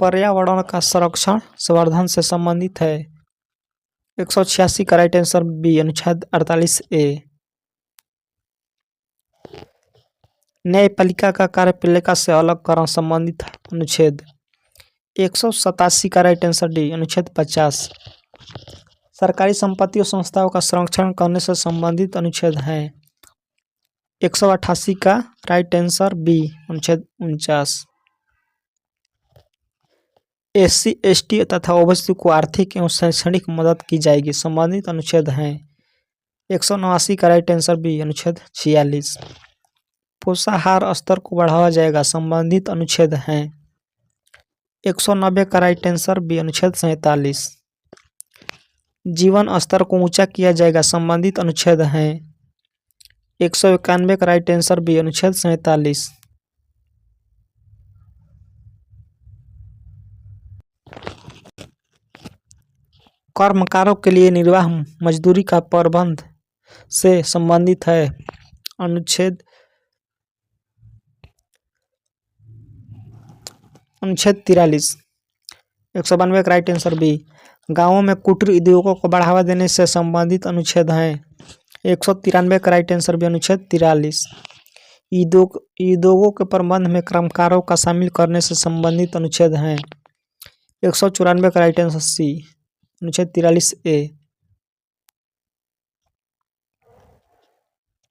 पर्यावरण का संरक्षण संवर्धन से संबंधित है 186 का राइट आंसर B। अनुच्छेद 48A। न्यायपालिका का कार्यपालिका से अलग करना संबंधित अनुच्छेद 187 का राइट आंसर D। अनुच्छेद 50। सरकारी संपत्ति और संस्थाओं का संरक्षण करने से संबंधित अनुच्छेद हैं 188 का राइट आंसर B। अनुच्छेद 49। SC ST तथा ओबीसी को आर्थिक एवं शैक्षणिक मदद की जाएगी संबंधित अनुच्छेद हैं 189 का राइट आंसर B। अनुच्छेद 46। पोषाहार स्तर को बढ़ावा जाएगा संबंधित अनुच्छेद हैं 190 का राइट आंसर B। अनुच्छेद 47। जीवन स्तर को ऊंचा किया जाएगा संबंधित अनुच्छेद हैं 191 का राइट आंसर B। अनुच्छेद 47। कर्मकारों के लिए निर्वाह मजदूरी का प्रबंध से संबंधित है अनुच्छेद 43। 192 का राइट आंसर B। गांवों में कुटीर उद्योगों को बढ़ावा देने से संबंधित अनुच्छेद हैं 193 का राइट आंसर B। अनुच्छेद 43। उद्योगों के प्रबंध में कर्मकारों का शामिल करने से संबंधित अनुच्छेद हैं 194 का राइट आंसर C। अनुच्छेद 43A।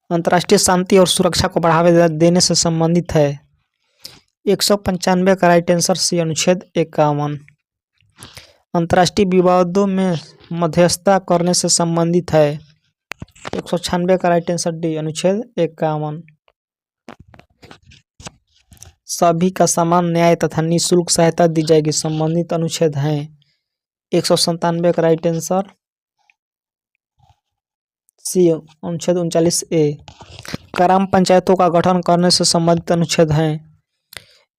अंतर्राष्ट्रीय शांति और सुरक्षा को बढ़ावा देने से संबंधित है 195 का राइट आंसर C। अनुच्छेद 51। अंतर्राष्ट्रीय विवादों में मध्यस्थता करने से संबंधित है 196 का राइट आंसर D। अनुच्छेद 51। सभी का समान न्याय तथा निःशुल्क सहायता दी जाएगी संबंधित अनुच्छेद हैं। 197 का राइट आंसर सी अनुच्छेद 39A। ग्राम पंचायतों का गठन करने से संबंधित अनुच्छेद हैं।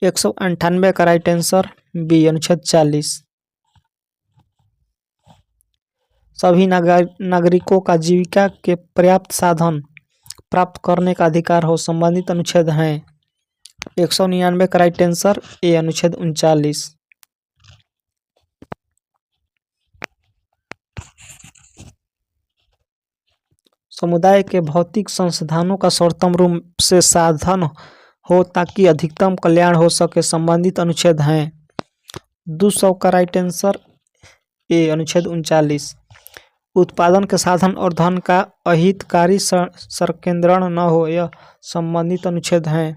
198 का राइट आंसर बी अनुच्छेद 40। सभी नागरिकों का जीविका के पर्याप्त साधन प्राप्त करने का अधिकार हो संबंधित अनुच्छेद हैं। 199 का राइट आंसर ए अनुच्छेद 39। समुदाय के भौतिक संसाधनों का सर्वोत्तम रूप से साधन हो ताकि अधिकतम कल्याण हो सके संबंधित अनुच्छेद हैं। 200 का राइट आंसर ए अनुच्छेद 39। उत्पादन के साधन और धन का अहितकारी संकेंद्रण न हो यह संबंधित अनुच्छेद हैं।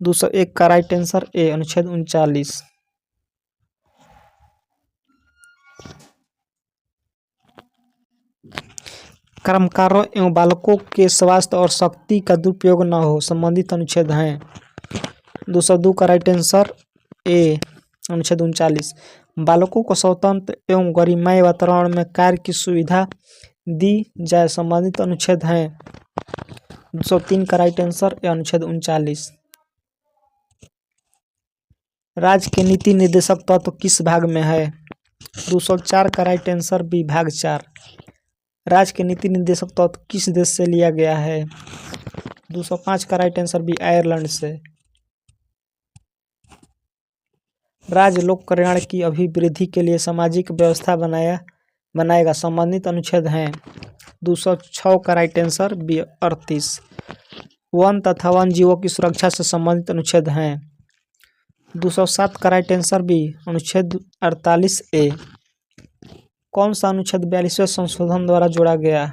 201 का राइट आंसर ए अनुच्छेद 39। कर्मकारों एवं बालकों के स्वास्थ्य और शक्ति का दुरुपयोग न हो संबंधित अनुच्छेद हैं। 202 का राइट आंसर ए अनुच्छेद 39। बालकों को स्वतंत्र एवं गरिमामय वातावरण में कार्य की सुविधा दी जाए संबंधित अनुच्छेद हैं। 203 का राइट आंसर ए अनुच्छेद 39। राज्य के नीति निर्देशक तत्व किस भाग में है? 204 का राइट आंसर बी भाग 4। राज्य के नीति निर्देशक तत्व किस देश से लिया गया है? 205 का राइट आंसर बी आयरलैंड से। राज्य लोक कल्याण की अभिवृद्धि के लिए सामाजिक व्यवस्था बनाएगा संबंधित अनुच्छेद हैं। 206 का राइट आंसर बी 38। वन तथा वन जीवों की सुरक्षा से संबंधित अनुच्छेद हैं। 207 का राइट आंसर बी अनुच्छेद 48A। कौन सा अनुच्छेद 42वें संशोधन द्वारा जोड़ा गया?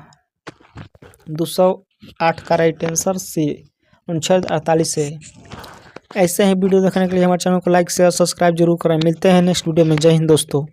208 का राइट आंसर सी अनुच्छेद 48A। ऐसे ही वीडियो देखने के लिए हमारे चैनल को लाइक शेयर सब्सक्राइब जरूर करें। मिलते हैं नेक्स्ट वीडियो में। जय हिंद दोस्तों।